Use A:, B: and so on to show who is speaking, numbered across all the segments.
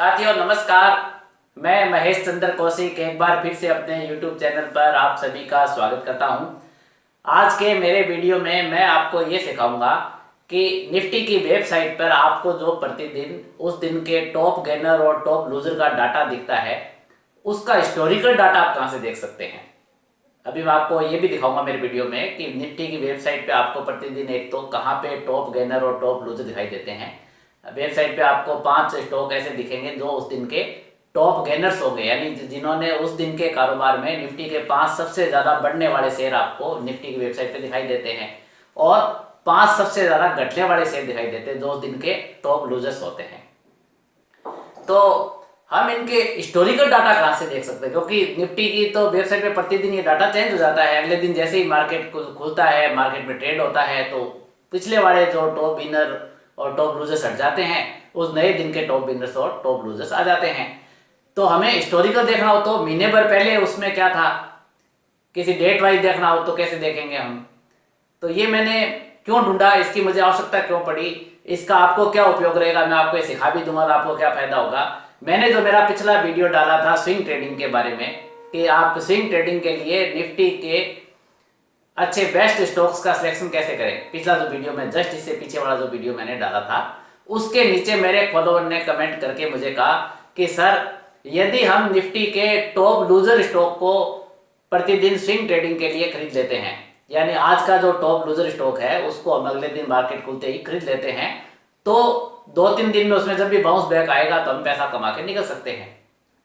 A: साथियों नमस्कार। मैं महेश चंद्र कौशिक एक बार फिर से अपने YouTube चैनल पर आप सभी का स्वागत करता हूं। आज के मेरे वीडियो में मैं आपको ये सिखाऊंगा कि निफ्टी की वेबसाइट पर आपको जो प्रतिदिन उस दिन के टॉप गेनर और टॉप लूजर का डाटा दिखता है, उसका हिस्टोरिकल डाटा आप कहां से देख सकते हैं। अभी मैं आपको ये भी दिखाऊंगा मेरे वीडियो में कि निफ्टी की वेबसाइट पे आपको प्रतिदिन एक तो कहाँ पे टॉप गेनर और टॉप लूजर दिखाई देते हैं। वेबसाइट पे आपको 5 स्टॉक ऐसे दिखेंगे जो उस दिन के टॉप गेनर्स होंगे, यानी जिन्होंने उस दिन के कारोबार में निफ्टी के 5 सबसे ज्यादा बढ़ने वाले शेयर आपको निफ्टी की वेबसाइट पे दिखाई देते हैं और 5 सबसे ज्यादा घटने वाले शेयर दिखाई देते हैं जो उस दिन के टॉप लूजर्स होते हैं। तो हम इनके हिस्टोरिकल डाटा कहाँ से देख सकते हैं, क्योंकि निफ्टी की तो वेबसाइट पे प्रतिदिन ये डाटा चेंज हो जाता है। अगले दिन जैसे ही मार्केट खुलता है, मार्केट में ट्रेड होता है, तो पिछले वाले जो टॉप विनर और टॉप लूजर्स हट जाते हैं, उस नए दिन के टॉप विनर्स और टॉप लूजर्स आ जाते हैं। तो हमें हिस्टोरिकल देखना हो तो महीने भर पहले उसमें क्या था, किसी डेट वाइज देखना हो तो कैसे देखेंगे हम। तो ये मैंने क्यों ढूंढा, इसकी मुझे आवश्यकता क्यों पड़ी, इसका आपको क्या उपयोग रहेगा, मैं आपको ये सिखा भी दूंगा तो आपको क्या फायदा होगा। मैंने जो मेरा पिछला वीडियो डाला था स्विंग ट्रेडिंग के बारे में कि आप स्विंग ट्रेडिंग के लिए निफ्टी के अच्छे बेस्ट स्टॉक्स का सिलेक्शन कैसे करें, पिछला जो वीडियो में जस्ट इससे पीछे वाला जो वीडियो मैंने डाला था, उसके नीचे मेरे फॉलोअर ने कमेंट करके मुझे कहा कि सर यदि हम निफ्टी के टॉप लूजर स्टॉक को प्रतिदिन स्विंग ट्रेडिंग के लिए खरीद लेते हैं, यानी आज का जो टॉप लूजर स्टॉक है उसको हम अगले दिन मार्केट खुलते ही खरीद लेते हैं, तो 2-3 दिन में उसमें जब भी बाउंस बैक आएगा तो हम पैसा कमा के निकल सकते हैं।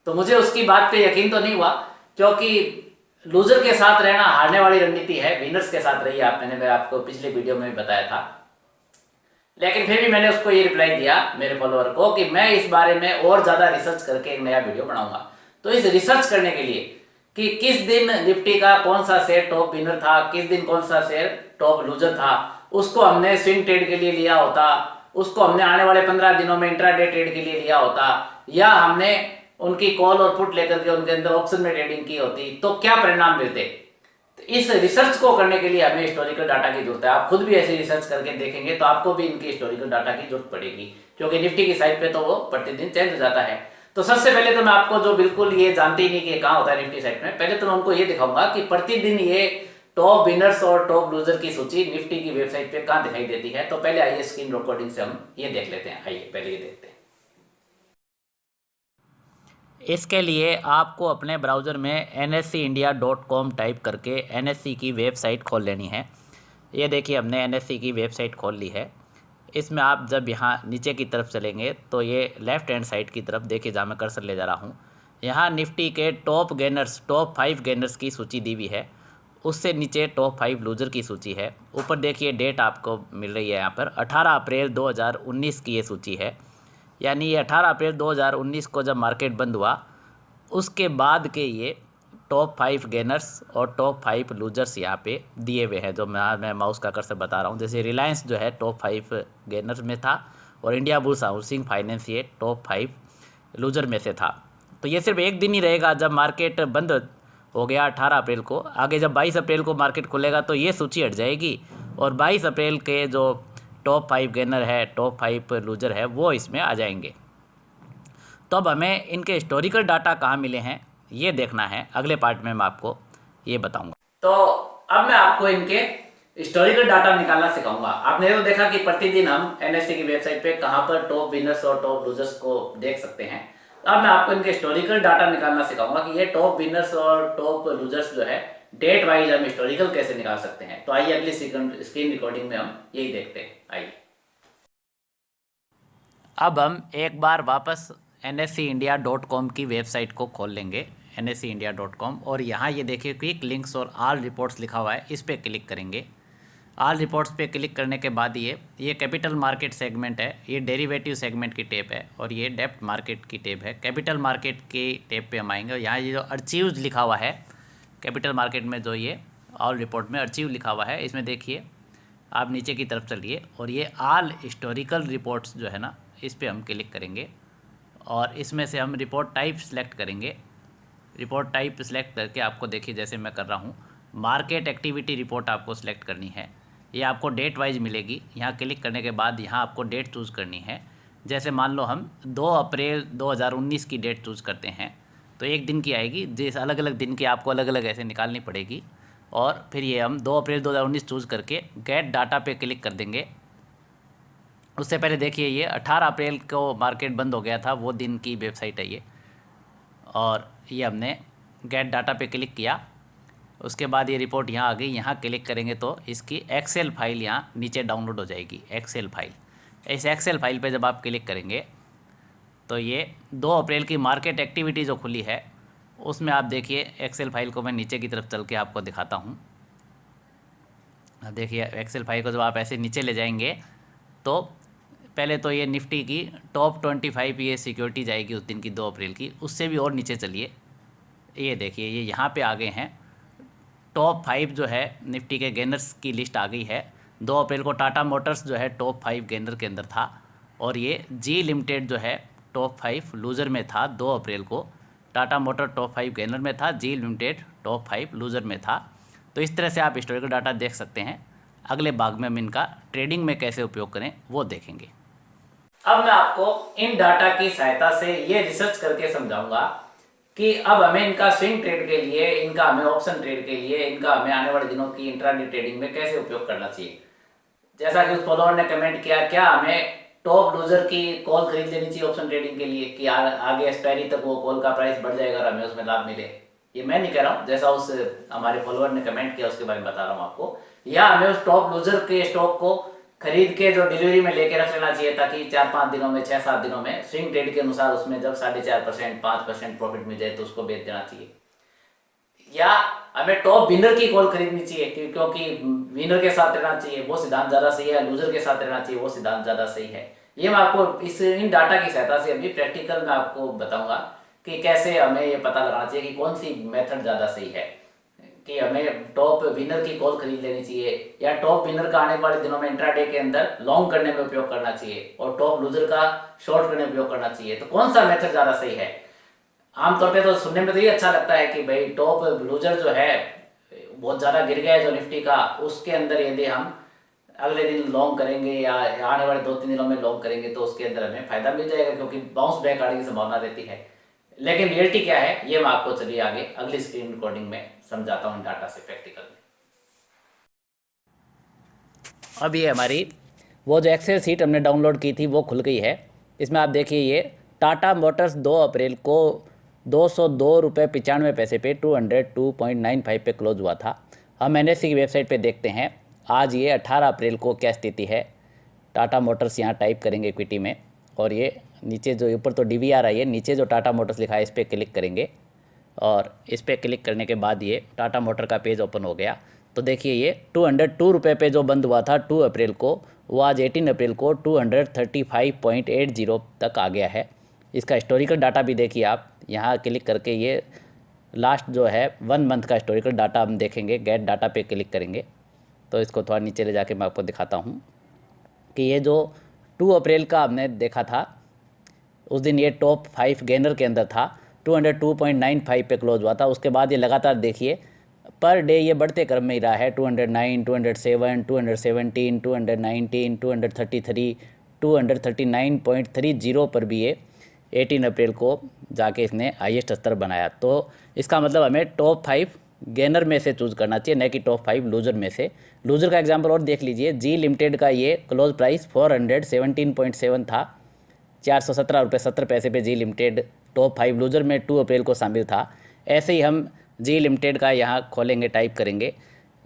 A: तो मुझे उसकी बात पे यकीन तो नहीं हुआ, क्योंकि लूजर के साथ रहना हारने वाली रणनीति है, विनर्स के साथ रहिए आप, मैं आपको पिछले वीडियो में भी बताया था। लेकिन फिर भी मैंने उसको ये रिप्लाई दिया मेरे फॉलोअर को कि मैं इस बारे में और ज्यादा रिसर्च करके एक नया वीडियो बनाऊंगा। तो इस रिसर्च करने के लिए कि किस दिन निफ्टी का कौन सा शेयर टॉप विनर था, किस दिन कौन सा शेयर टॉप लूजर था, उसको हमने स्विंग ट्रेड के लिए लिया होता, उसको हमने आने वाले 15 दिनों में इंट्राडे ट्रेड के लिए लिया होता, या हमने उनकी कॉल और पुट लेकर के उनके अंदर ऑप्शन में ट्रेडिंग की होती, तो क्या परिणाम मिलते। तो इस रिसर्च को करने के लिए हमें हिस्टोरिकल डाटा की जरूरत है। आप खुद भी ऐसे रिसर्च करके देखेंगे तो आपको भी इनकी हिस्टोरिकल डाटा की जरूरत पड़ेगी, क्योंकि निफ्टी की साइट पे तो वो प्रतिदिन चेंज हो जाता है। तो सबसे पहले तो मैं आपको, जो बिल्कुल ये जानते ही नहीं कि कहाँ होता है निफ्टी साइट में, पहले तो मैं उनको ये दिखाऊंगा कि प्रतिदिन ये टॉप विनर्स और टॉप लूजर की सूची निफ्टी की वेबसाइट पे कहाँ दिखाई देती है। तो पहले आइए स्क्रीन रिकॉर्डिंग से हम ये देख लेते हैं। आइए पहले ये देखते हैं। इसके लिए आपको अपने ब्राउज़र में nscindia.com टाइप करके NSE की वेबसाइट खोल लेनी है। ये देखिए हमने NSE की वेबसाइट खोल ली है। इसमें आप जब यहाँ नीचे की तरफ चलेंगे तो ये लेफ़्ट हैंड साइड की तरफ देखिए, जहाँ मैं कर्सर ले जा रहा हूँ, यहाँ निफ्टी के टॉप गेनर्स, टॉप 5 गेनर्स की सूची दी हुई है। उससे नीचे टॉप 5 लूजर की सूची है। ऊपर देखिए डेट आपको मिल रही है, यहाँ पर 18 अप्रैल 2019 की ये सूची है। यानी ये 18 अप्रैल 2019 को जब मार्केट बंद हुआ, उसके बाद के ये टॉप 5 गेनर्स और टॉप 5 लूजर्स यहाँ पे दिए हुए हैं, जो मैं माउस का कर्सर बता रहा हूँ। जैसे रिलायंस जो है टॉप 5 गेनर्स में था और इंडिया बुल्स हाउसिंग फाइनेंस ये टॉप 5 लूजर में से था। तो ये सिर्फ एक दिन ही रहेगा, जब मार्केट बंद हो गया 18 अप्रैल को। आगे जब 22 अप्रैल को मार्केट खुलेगा तो ये सूची हट जाएगी और 22 अप्रैल के जो टॉप 5 गेनर है, टॉप 5 लूजर है, वो इसमें आ जाएंगे। तो अब हमें इनके हिस्टोरिकल डाटा कहाँ मिले हैं ये देखना है। अगले पार्ट में मैं आपको ये बताऊंगा। तो अब मैं आपको इनके हिस्टोरिकल डाटा निकालना सिखाऊंगा। आपने तो देखा कि प्रतिदिन हम एनएससी की वेबसाइट पे कहाँ पर टॉप विनर्स और टॉप लूजर्स को देख सकते हैं। अब मैं आपको इनके हिस्टोरिकल डाटा निकालना सिखाऊंगा कि ये टॉप विनर्स और टॉप लूजर्स जो है डेट वाइज हम हिस्टोरिकल कैसे निकाल सकते हैं। तो आइए अगली स्क्रीन रिकॉर्डिंग में हम यही देखते हैं। आइए अब हम एक बार वापस NSEindia.com की वेबसाइट को खोल लेंगे, NSEindia.com, और यहाँ ये देखिए क्विक लिंक्स और ऑल रिपोर्ट्स लिखा हुआ है, इस पर क्लिक करेंगे। ऑल रिपोर्ट्स पे क्लिक करने के बाद ये कैपिटल मार्केट सेगमेंट है, ये डेरिवेटिव सेगमेंट की टेप है और ये डेप्थ मार्केट की टेप है। कैपिटल मार्केट की टेप पे हम आएंगे और यहाँ ये जो अर्चीव्स लिखा हुआ है कैपिटल मार्केट में, जो ये ऑल रिपोर्ट में अर्चीव लिखा हुआ है, इसमें देखिए आप नीचे की तरफ चलिए और ये ऑल हिस्टोरिकल रिपोर्ट्स जो है ना, इस पर हम क्लिक करेंगे और इसमें से हम रिपोर्ट टाइप सेलेक्ट करेंगे। रिपोर्ट टाइप सेलेक्ट करके आपको देखिए जैसे मैं कर रहा हूँ, मार्केट एक्टिविटी रिपोर्ट आपको सेलेक्ट करनी है। ये आपको डेट वाइज मिलेगी। यहाँ क्लिक करने के बाद यहाँ आपको डेट चूज़ करनी है। जैसे मान लो हम 2 अप्रैल 2019 की डेट चूज़ करते हैं, तो एक दिन की आएगी, जैसे अलग अलग दिन की आपको अलग अलग ऐसे निकालनी पड़ेगी। और फिर ये हम 2 अप्रैल 2019 चूज़ करके गेट डाटा पे क्लिक कर देंगे। उससे पहले देखिए ये 18 अप्रैल को मार्केट बंद हो गया था, वो दिन की वेबसाइट है ये। और ये हमने गेट डाटा पे क्लिक किया, उसके बाद ये रिपोर्ट यहाँ आ गई। यहाँ क्लिक करेंगे तो इसकी एक्सेल फाइल यहाँ नीचे डाउनलोड हो जाएगी, एक्सेल फाइल। इस एक्सेल फाइल पे जब आप क्लिक करेंगे तो ये 2 अप्रैल की मार्केट एक्टिविटी जो खुली है उसमें आप देखिए एक्सेल फाइल को मैं नीचे की तरफ चल के आपको दिखाता हूँ। देखिए एक्सेल फाइल को जब आप ऐसे नीचे ले जाएंगे तो पहले तो ये निफ्टी की टॉप 25 ये सिक्योरिटी जाएगी उस दिन की 2 अप्रैल की। उससे भी और नीचे चलिए, ये देखिए ये यहाँ पे आ गए हैं टॉप 5 जो है निफ्टी के गेनर्स की लिस्ट आ गई है। 2 अप्रैल को टाटा मोटर्स जो है टॉप 5 गेनर के अंदर था, और ये जी लिमिटेड जो है टॉप 5 लूज़र में था। 2 अप्रैल को टाटा मोटर टॉप 5 गेनर में था, जी लिमिटेड टॉप 5 लूज़र में था। तो इस तरह से आप हिस्टोरिकल डाटा देख सकते हैं। अगले भाग में हम इनका ट्रेडिंग में कैसे उपयोग करें वो देखेंगे। अब मैं आपको इन डाटा की सहायता से ये रिसर्च करके समझाऊंगा कि अब हमें इनका स्विंग ट्रेड के लिए, इनका हमें ऑप्शन ट्रेड के लिए, इनका हमें आने वाले दिनों की इंट्राडे ट्रेडिंग में कैसे उपयोग करना चाहिए। जैसा कि उस फॉलोअर ने कमेंट किया, क्या हमें टॉप लूजर की कॉल खरीद लेनी चाहिए ऑप्शन ट्रेडिंग के लिए कि आगे एक्सपायरी तक वो कॉल का प्राइस बढ़ जाएगा और हमें उसमें लाभ मिले। ये मैं नहीं कह रहा हूँ, जैसा उस हमारे फॉलोअर ने कमेंट किया उसके बारे में बता रहा हूँ आपको। या हमें उस टॉप लूजर के स्टॉक को खरीद के जो डिलीवरी में लेके रख लेना चाहिए ताकि 4-5 दिनों में, 6-7 दिनों में स्विंग ट्रेड के अनुसार उसमें जब 4.5% 5% प्रॉफिट मिल जाए तो उसको बेच देना चाहिए। या हमें टॉप विनर की कॉल खरीदनी चाहिए क्योंकि विनर के साथ रहना चाहिए, वो सिद्धांत ज्यादा सही है। लूजर के साथ रहना चाहिए, वो सिद्धांत ज्यादा सही है। ये मैं आपको इन डाटा की सहायता से अभी प्रैक्टिकल में आपको बताऊंगा कि कैसे हमें ये पता लगाना चाहिए कि कौन सी मेथड ज्यादा सही है, कि हमें टॉप विनर की कॉल खरीद लेनी चाहिए या टॉप विनर का आने वाले दिनों में इंट्राडे के अंदर लॉन्ग करने में उपयोग करना चाहिए और टॉप लूजर का शॉर्ट करने में उपयोग करना चाहिए। तो कौन सा मेथड ज्यादा सही है। आमतौर पे तो सुनने में तो ये अच्छा लगता है कि भाई टॉप लूजर जो है बहुत ज़्यादा गिर गया है जो निफ्टी का, उसके अंदर यदि हम अगले दिन लॉन्ग करेंगे या आने वाले 2-3 दिनों में लॉन्ग करेंगे तो उसके अंदर हमें फायदा मिल जाएगा क्योंकि बाउंस बैक आने की संभावना रहती है। लेकिन रियलिटी क्या है ये मैं आपको चलिए आगे अगली स्क्रीन रिकॉर्डिंग में समझाता हूँ डाटा से प्रैक्टिकल में। अब ये हमारी वो जो एक्सेल सीट हमने डाउनलोड की थी वो खुल गई है। इसमें आप देखिए ये टाटा मोटर्स 2 अप्रैल को 202 रुपये 95 पैसे पे 202.95 पे क्लोज हुआ था। हम NSE की वेबसाइट पे देखते हैं आज ये 18 अप्रैल को क्या स्थिति है। टाटा मोटर्स यहाँ टाइप करेंगे इक्विटी में और ये नीचे जो ऊपर तो DVR आई है, नीचे जो टाटा मोटर्स लिखा है इस पर क्लिक करेंगे और इस पर क्लिक करने के बाद ये टाटा मोटर का पेज ओपन हो गया। तो देखिए ये 202 रुपये पे जो बंद हुआ था 2 अप्रैल को, वो आज 18 अप्रैल को 235.80 तक आ गया है। इसका हिस्टोरिकल डाटा भी देखिए आप यहाँ क्लिक करके, ये लास्ट जो है 1 मंथ का हिस्टोरिकल डाटा हम देखेंगे। गेट डाटा पे क्लिक करेंगे तो इसको थोड़ा नीचे ले जाके मैं आपको दिखाता हूँ कि ये जो 2 अप्रैल का हमने देखा था उस दिन ये टॉप 5 गेनर के अंदर था, 202.95 पे क्लोज हुआ था। उसके बाद ये लगातार देखिए पर डे ये बढ़ते क्रम में ही रहा है। 209, 207, 217, 219, 233, 239.30 पर भी ये 18 अप्रैल को जाके इसने हाईएस्ट स्तर बनाया। तो इसका मतलब हमें टॉप 5 गेनर में से चूज़ करना चाहिए, न कि टॉप 5 लूजर में से। लूजर का एग्जांपल और देख लीजिए, जी लिमिटेड का ये क्लोज प्राइस 417.7 था, 417 रुपये 70 पैसे पे जी लिमिटेड टॉप 5 लूजर में 2 अप्रैल को शामिल था। ऐसे ही हम जी लिमिटेड का यहाँ खोलेंगे, टाइप करेंगे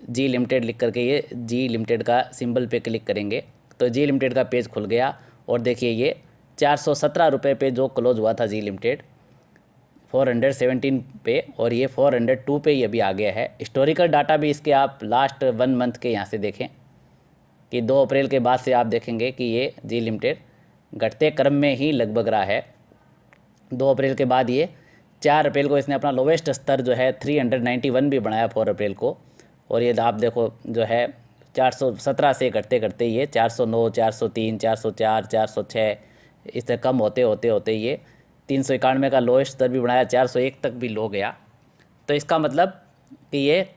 A: जी लिमिटेड लिख करके, ये जी लिमिटेड का सिंबल पे क्लिक करेंगे तो जी लिमिटेड का पेज खुल गया और देखिए ये 417 रुपये पे जो क्लोज हुआ था जी लिमिटेड 417 पे, और ये 402 पे ही अभी आ गया है। हिस्टोरिकल डाटा भी इसके आप लास्ट 1 मंथ के यहाँ से देखें कि 2 अप्रैल के बाद से आप देखेंगे कि ये जी लिमिटेड घटते क्रम में ही लगभग रहा है। 2 अप्रैल के बाद ये 4 अप्रैल को इसने अपना लोवेस्ट स्तर जो है 391 भी बनाया 4 अप्रैल को, और ये आप देखो जो है 417 से घटते घटते ये 409, 403, 404, 406 इस तरह कम होते होते होते ये 391 का लोएस्ट स्तर भी बनाया, 401 तक भी लो गया। तो इसका मतलब कि ये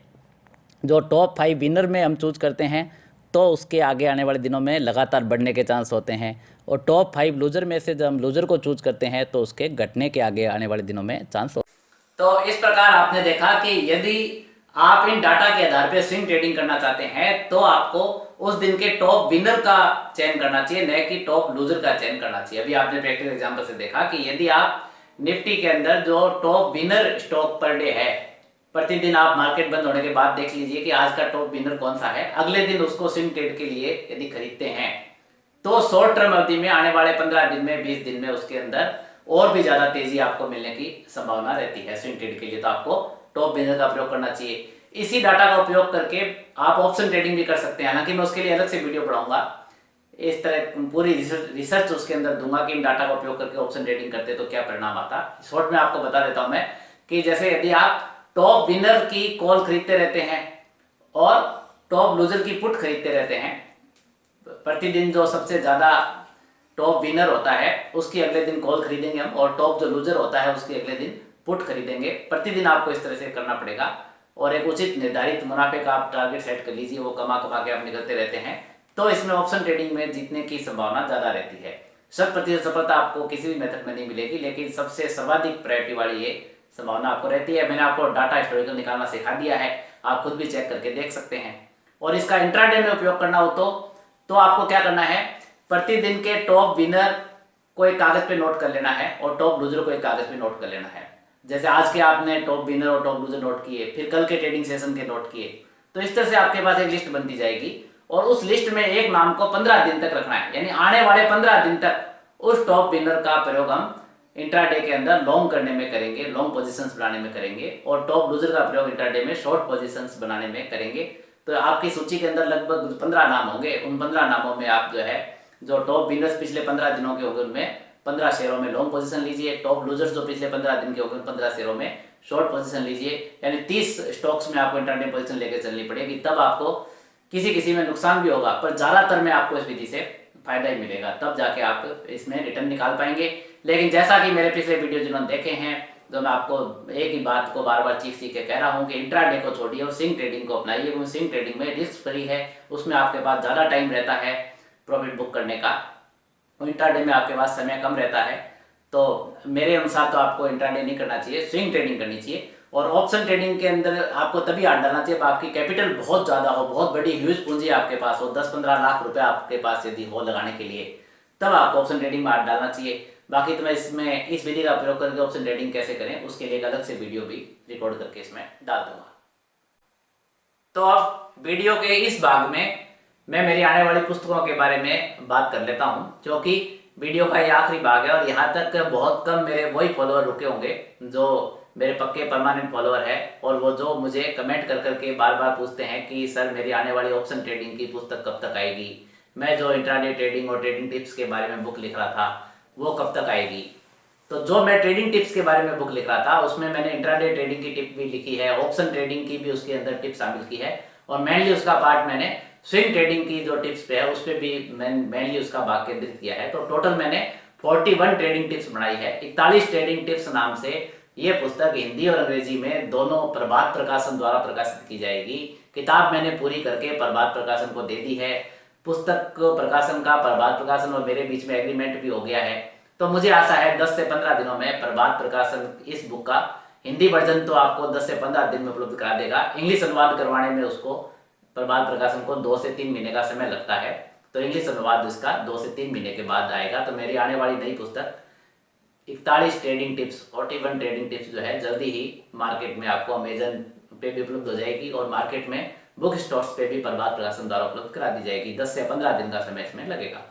A: जो टॉप 5 विनर में हम चूज करते हैं तो उसके आगे आने वाले दिनों में लगातार बढ़ने के चांस होते हैं, और टॉप 5 लूजर में से जब हम लूजर को चूज करते हैं तो उसके घटने के आगे आने वाले दिनों में चांस हो। तो इस प्रकार आपने देखा कि यदि आप इन डाटा के आधार पर स्विंग ट्रेडिंग करना चाहते हैं तो आपको उस दिन के टॉप विनर का चयन करना चाहिए, न कि टॉप लूजर का चयन करना चाहिए। अभी आपने प्रैक्टिकल एग्जांपल से देखा कि यदि आप निफ्टी के अंदर जो top winner stock per day है, प्रतिदिन आप मार्केट बंद होने के बाद देख लीजिए कि आज का टॉप विनर कौन सा है, अगले दिन उसको स्विंग ट्रेड के लिए यदि खरीदते हैं तो शॉर्ट टर्म अवधि में आने वाले 15 दिन में 20 दिन में उसके अंदर और भी ज्यादा तेजी आपको मिलने की संभावना रहती है। स्विंग ट्रेड के लिए तो आपको टॉप विनर का प्रयोग करना चाहिए। इसी डाटा का उपयोग करके आप ऑप्शन ट्रेडिंग भी कर सकते हैं, हालांकि मैं उसके लिए अलग से वीडियो बनाऊंगा, इस तरह पूरी रिसर्च उसके अंदर दूंगा कि इन डाटा का उपयोग करके ऑप्शन ट्रेडिंग करते तो क्या परिणाम आता। शॉर्ट में आपको बता देता हूं मैं कि जैसे यदि आप टॉप विनर की कॉल खरीदते रहते हैं और टॉप लूजर की पुट खरीदते रहते हैं, प्रतिदिन जो सबसे ज्यादा टॉप विनर होता है उसकी अगले दिन कॉल खरीदेंगे हम, और टॉप जो लूजर होता है उसकी अगले दिन पुट खरीदेंगे। प्रतिदिन आपको इस तरह से करना पड़ेगा और एक उचित निर्धारित मुनाफे का आप टारगेट सेट कर लीजिए, वो कमा कमा के आप निकलते रहते हैं तो इसमें ऑप्शन ट्रेडिंग में जीतने की संभावना ज्यादा रहती है। 100% सफलता आपको किसी भी मेथड में नहीं मिलेगी, लेकिन सबसे सर्वाधिक प्रायोरिटी वाली ये संभावना आपको रहती है। मैंने आपको डाटा हिस्टोरिकल निकालना सिखा दिया है, आप खुद भी चेक करके देख सकते हैं। और इसका इंट्राडे में उपयोग करना हो तो आपको क्या करना है, प्रतिदिन के टॉप विनर को एक कागज पे नोट कर लेना है और टॉप लूजर को एक कागज पे नोट कर लेना है। जैसे आज के आपने टॉप विनर और टॉप लूजर नोट किए, फिर कल के ट्रेडिंग सेशन के नोट किए, तो इस तरह से आपके पास एक लिस्ट बनती जाएगी और उस लिस्ट में एक नाम को 15 दिन तक रखना है, यानी आने वाले 15 दिन तक उस टॉप विनर का प्रयोग हम इंट्राडे के अंदर लॉन्ग करने में करेंगे, लॉन्ग पोजीशंस बनाने में करेंगे, और टॉप लूजर का प्रयोग इंट्राडे में शॉर्ट पोजीशंस बनाने में करेंगे। तो आपकी सूची के अंदर लगभग 15 नाम होंगे, उन 15 नामों में आप जो है जो टॉप विनर्स पिछले 15 दिनों के होंगे उनमें 15 शेयरों में लॉन्ग पोजीशन लीजिए, टॉप लूजर्स जो पिछले 15 दिन के होंगे 15 शेयरों में शॉर्ट पोजीशन लीजिए, यानी 30 स्टॉक्स में आपको इंट्राडे पोजीशन लेकर चलनी पड़ेगी। तब आपको किसी में नुकसान भी होगा पर ज्यादातर में आपको इस विधि से फायदा ही मिलेगा, तब जाके आप इसमें रिटर्न निकाल पाएंगे। लेकिन जैसा कि मेरे पिछले वीडियो जिन्होंने देखे हैं, तो मैं आपको एक ही बात को बार बार चीख के कह रहा हूं कि इंट्राडे को छोड़िए और स्विंग ट्रेडिंग को अपनाइए, क्योंकि स्विंग ट्रेडिंग में रिस्क फ्री है, उसमें आपके पास ज़्यादा टाइम रहता है प्रॉफिट बुक करने का, इंट्राडे में आपके पास समय कम रहता है। तो मेरे अनुसार तो आपको इंट्राडे नहीं करना चाहिए, स्विंग ट्रेडिंग करनी चाहिए। और ऑप्शन ट्रेडिंग के अंदर आपको तभी हाथ डालना चाहिए आपकी कैपिटल बहुत ज़्यादा हो, बहुत बड़ी ह्यूज पूंजी आपके पास हो, 10-15 लाख रुपए आपके पास यदि हो लगाने के लिए, तब आपको ऑप्शन ट्रेडिंग में हाथ डालना चाहिए। बाकी तो मैं इसमें इस विधि का प्रयोग करके ऑप्शन ट्रेडिंग कैसे करें उसके लिए एक अलग से वीडियो भी रिकॉर्ड करके इसमें डाल दूंगा। तो अब वीडियो के इस भाग में मैं मेरी आने वाली पुस्तकों के बारे में बात कर लेता हूं, क्योंकि वीडियो का ये आखिरी भाग है और यहाँ तक बहुत कम मेरे वही फॉलोअर रुके होंगे जो मेरे पक्के परमानेंट फॉलोअर है, और वो जो मुझे कमेंट कर करके बार बार पूछते हैं कि सर मेरी आने वाली ऑप्शन ट्रेडिंग की पुस्तक कब तक आएगी, मैं जो इंट्राडे ट्रेडिंग और ट्रेडिंग टिप्स के बारे में बुक लिख रहा था वो कब तक आएगी। तो जो मैं ट्रेडिंग टिप्स के बारे में बुक लिख रहा था उसमें मैंने इंट्राडे ट्रेडिंग की टिप भी लिखी है, ऑप्शन ट्रेडिंग की भी उसके अंदर टिप शामिल की है, और मेनली उसका पार्ट मैंने स्विंग ट्रेडिंग की जो टिप्स पे है उस पर भी मेनली उसका भाग केंद्रित किया है। तो टोटल मैंने 41 ट्रेडिंग टिप्स बनाई है। 41 ट्रेडिंग टिप्स नाम से ये पुस्तक हिंदी और अंग्रेजी में दोनों प्रभात प्रकाशन द्वारा प्रकाशित की जाएगी। किताब मैंने पूरी करके प्रभात प्रकाशन को दे दी है। पुस्तक प्रकाशन का प्रभात प्रकाशन और मेरे बीच में एग्रीमेंट भी हो गया है। तो मुझे आशा है 10 से 15 दिनों में प्रभात प्रकाशन इस बुक का हिंदी वर्जन तो आपको 10 से 15 दिन में उपलब्ध करा देगा। इंग्लिश अनुवाद करवाने में उसको प्रभात प्रकाशन को 2 से 3 महीने का समय लगता है, तो इंग्लिश अनुवाद इसका 2 से 3 महीने के बाद आएगा। तो मेरी आने वाली नई पुस्तक 41 ट्रेडिंग टिप्स 41 ट्रेडिंग टिप्स जो है जल्दी ही मार्केट में आपको अमेजन पे भी उपलब्ध हो जाएगी और मार्केट में बुक स्टोर्स पे भी प्रभात प्रकाशन द्वारा उपलब्ध करा दी जाएगी। 10 से 15 दिन का समय इसमें लगेगा।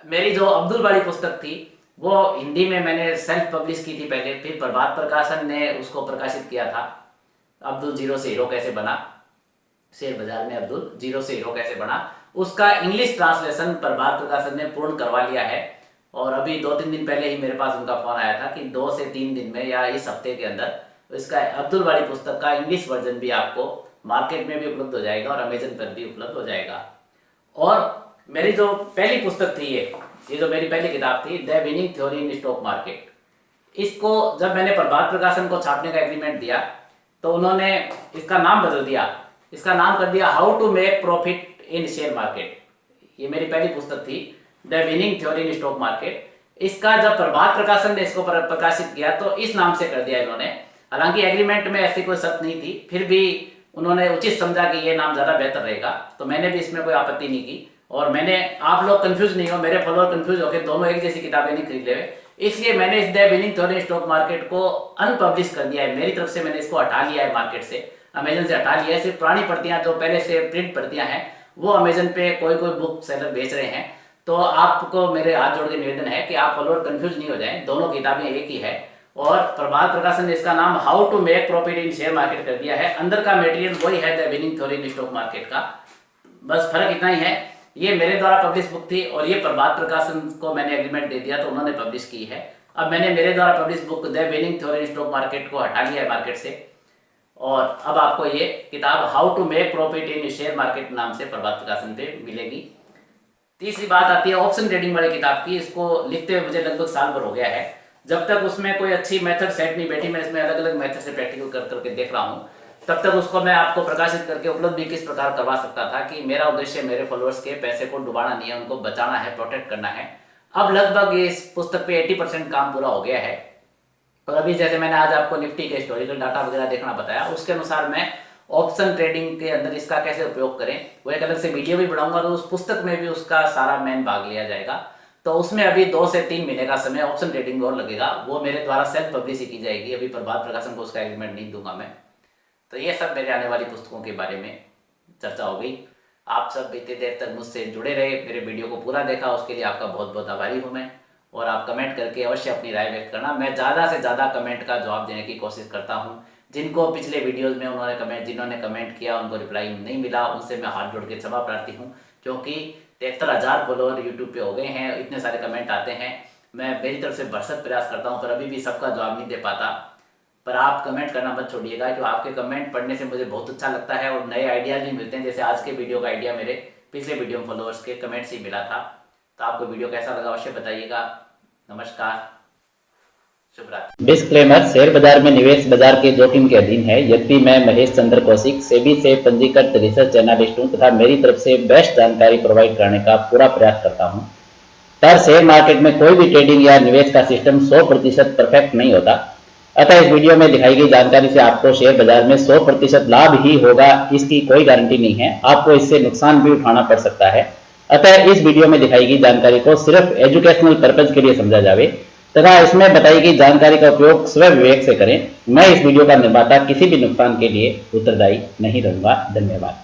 A: मेरी जो अब्दुल वाली पुस्तक थी वो हिंदी में मैंने सेल्फ पब्लिश की थी पहले, फिर प्रभात प्रकाशन ने उसको प्रकाशित किया था। अब्दुल जीरो से हीरो कैसे बना, शेयर बाजार में अब्दुल जीरो से हीरो कैसे बना, उसका इंग्लिश ट्रांसलेशन प्रभात प्रकाशन ने पूर्ण करवा लिया है। और अभी 2-3 दिन पहले ही मेरे पास उनका फोन आया था कि 2 से 3 दिन में या इस हफ्ते के अंदर इसका अब्दुल वाली पुस्तक का इंग्लिश वर्जन भी आपको मार्केट में भी उपलब्ध हो जाएगा और अमेजन पर भी उपलब्ध हो जाएगा। और मेरी जो पहली पुस्तक थी ये जो मेरी पहली किताब थी the winning theory in stock market, इसको जब मैंने प्रभात प्रकाशन को छापने का एग्रीमेंट दिया तो उन्होंने इसका नाम बदल दिया, इसका नाम कर दिया how to make profit in share market. ये मेरी पहली पुस्तक थी the winning theory in stock market. इसका जब प्रभात प्रकाशन ने इसको प्रकाशित किया तो इस नाम से कर दिया इन्होंने। हालांकि एग्रीमेंट में ऐसी कोई शर्त नहीं थी, फिर भी उन्होंने उचित समझा कि ये नाम ज़्यादा बेहतर रहेगा, तो मैंने भी इसमें कोई आपत्ति नहीं की। और मैंने, आप लोग कंफ्यूज नहीं हो, मेरे फॉलोअर कंफ्यूज हो गए, दोनों एक जैसी किताबें नहीं खरीद ले, इसलिए मैंने इस the winning theory stock market को अनपब्लिश कर दिया है। मेरी तरफ से मैंने इसको हटा लिया है, मार्केट से, अमेजन से हटा लिया है। सिर्फ पुरानी प्रतियां जो पहले से प्रिंट प्रतियां हैं वो अमेजन पे कोई बुक सेलर बेच रहे हैं। तो आपको मेरे हाथ जोड़ के निवेदन है कि आप फॉलोअर कंफ्यूज नहीं हो जाएं, दोनों किताबें एक ही है। और प्रभात प्रकाशन ने इसका नाम how to make profit in share market कर दिया है। अंदर का मटेरियल वही है the winning theory in stock market का, बस फर्क इतना ही है। ये मेरे द्वारा पब्लिश बुक थी और ये प्रभात प्रकाशन को मैंने एग्रीमेंट दे दिया तो उन्होंने पब्लिश की है। अब मैंने मेरे द्वारा publish book the winning theory in stock market को हटा लिया है मार्केट से, और अब आपको ये किताब how to make profit in share market नाम से प्रभात प्रकाशन पे मिलेगी। तीसरी बात आती है ऑप्शन ट्रेडिंग वाली किताब की। इसको लिखते हुए मुझे लगभग साल भर हो गया है। जब तक उसमें कोई अच्छी मेथड सेट नहीं बैठी, मैं इसमें अलग अलग मेथड से प्रैक्टिकल कर करके देख रहा हूँ, तब तक उसको मैं आपको प्रकाशित करके उपलब्ध भी किस प्रकार करवा सकता था कि मेरा उद्देश्य मेरे फॉलोअर्स के पैसे को डुबाना नहीं है, उनको बचाना है, प्रोटेक्ट करना है। अब लगभग इस पुस्तक पे 80% काम पूरा हो गया है। और अभी जैसे मैंने आज आपको निफ्टी के हिस्टोरिकल डाटा वगैरह देखना बताया, उसके अनुसार मैं ऑप्शन ट्रेडिंग के अंदर इसका कैसे उपयोग करें वो एक अलग से वीडियो भी बनाऊंगा, तो उस पुस्तक में भी उसका सारा मेन भाग लिया जाएगा। तो उसमें अभी 2 से 3 महीने का समय ऑप्शन ट्रेडिंग और लगेगा, वो मेरे द्वारा सेल्फ पब्लिश की जाएगी। अभी प्रभात प्रकाशन को उसका एग्रीमेंट नहीं दूंगा मैं। तो ये सब मेरे आने वाली पुस्तकों के बारे में चर्चा हो गई। आप सब इतनी देर तक मुझसे जुड़े रहे, मेरे वीडियो को पूरा देखा, उसके लिए आपका बहुत बहुत आभारी हूँ मैं। और आप कमेंट करके अवश्य अपनी राय व्यक्त करना। मैं ज़्यादा से ज़्यादा कमेंट का जवाब देने की कोशिश करता हूँ। जिनको पिछले वीडियोस में जिन्होंने कमेंट किया उनको रिप्लाई नहीं मिला, उनसे मैं हाथ जोड़ के क्षमा प्रार्थी हूँ, क्योंकि 73,000 फॉलोअर यूट्यूब पे हो गए हैं, इतने सारे कमेंट आते हैं। मैं मेरी तरफ से भरसक प्रयास करता हूँ, पर अभी भी सबका जवाब नहीं दे पाता। पर आप कमेंट करना मत छोड़िएगा, जो आपके कमेंट पढ़ने से मुझे बहुत अच्छा लगता है और नए आइडियाज़ भी मिलते हैं। जैसे आज के वीडियो का आइडिया मेरे पिछले वीडियो में फॉलोअर्स के कमेंट से मिला था। तो आपको वीडियो कैसा लगा अवश्य बताइएगा। नमस्कार, शुभ रात्रि।
B: डिस्क्लेमर, शेयर बाजार में निवेश बाजार के जोखिम के अधीन है। यद्यपि मैं महेश चंद्र कौशिक सेबी से पंजीकृत रिसर्च एनालिस्ट हूँ तथा मेरी तरफ से बेस्ट जानकारी प्रोवाइड करने का पूरा प्रयास करता हूँ, पर शेयर मार्केट में कोई भी ट्रेडिंग या निवेश का सिस्टम 100% परफेक्ट नहीं होता। अतः इस वीडियो में दिखाई गई जानकारी से आपको शेयर बाजार में 100% लाभ ही होगा इसकी कोई गारंटी नहीं है, आपको इससे नुकसान भी उठाना पड़ सकता है। अतः इस वीडियो में दिखाई गई जानकारी को सिर्फ एजुकेशनल पर्पज के लिए समझा जावे तथा इसमें बताई गई जानकारी का उपयोग स्व विवेक से करें। मैं इस वीडियो का निर्माता किसी भी नुकसान के लिए उत्तरदायी नहीं रहूंगा। धन्यवाद।